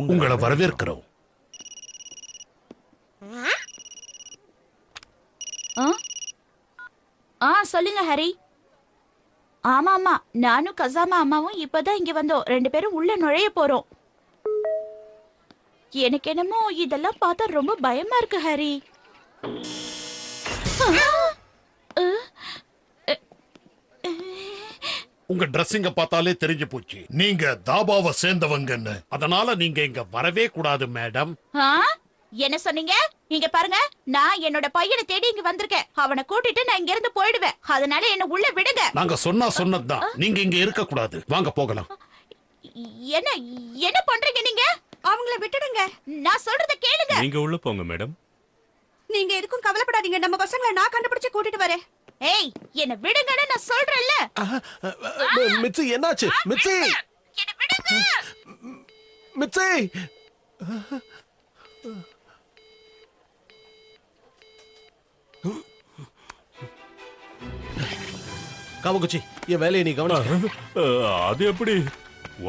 உங்களை வரவேற்கிறோம். சொல்லுங்க ஹரி. ஆமா ஆமா, நானும் கசாமா அம்மாவும் இப்பதான் இங்க வந்தோம். 2 பேரும் உள்ள நுழைய போறோம். எனக்கு என்னமோ இதெல்லாம் பார்த்தா ரொம்ப பயமா இருக்கு ஹரி. உங்க டிரெஸ்ஸிங்க பார்த்தாலே தெரிஞ்சு போச்சு நீங்க தாபாவை சேர்ந்தவங்கன்னு. அதனால நீங்க இங்க வரவே கூடாது மேடம். என்ன சொன்னீங்க? இங்க பாருங்க, நான் என்னோட பையனை தேடி இங்க வந்திருக்கேன். அவனை கூட்டிட்டு நான் இங்க இருந்து போயிடுவேன். அதனால என்ன உள்ள விடுங்க. நாங்க சொன்னதுதான். நீங்க இங்க இருக்க கூடாது. வாங்க போகலாம். என்ன என்ன பண்றீங்க நீங்க? அவங்கள விட்டுடுங்க. நான் சொல்றத கேளுங்க. நீங்க உள்ள போங்க மேடம். நீங்க எதுக்கும் கவலைப்படாதீங்க. நம்ம பசங்களை நான் கண்டுபிடிச்சு கூட்டிட்டு வரேன். ஏய், என்ன விடுங்கன்னு நான் சொல்றேன்ல. மிச்சி என்னாச்சு? மிச்சி, என்ன விடுங்க. மிச்சி. காமகுச்சி, என் வேலையை நீ கவனிச்சு. அது எப்படி?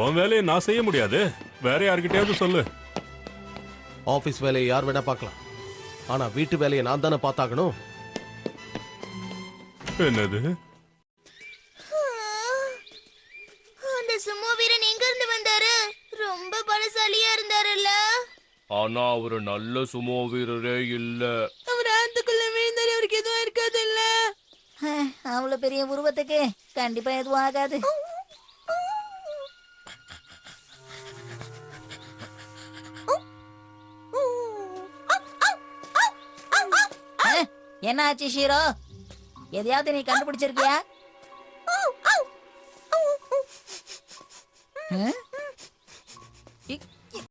உன் வேலையை நான் செய்ய முடியாது. வேற யார்கிட்டயாவது சொல்லு. ஆபீஸ் வேலையை யார் வேணா பார்க்கலாம், ஆனா வீட்டு வேலையை நான் தானே பார்த்தாகணும். என்னது? அந்த சுமோ வீரன் எங்க இருந்து வந்தாரு? ரொம்ப பலசாலியா இருந்தாருல்ல. ஆனா அவரு நல்ல சுமோ வீரரே இல்ல. அவர் ஆத்துக்குள்ள விழுந்தாரு. அவருக்கு எதுவும் இருக்காது இல்ல. அவ்வளவு பெரிய உருவத்துக்கு கண்டிப்பா எதுவும் ஆகாது. என்ன ஆச்சு ஷீரோ? எதையாவது நீ கண்டுபிடிச்சிருக்கியா?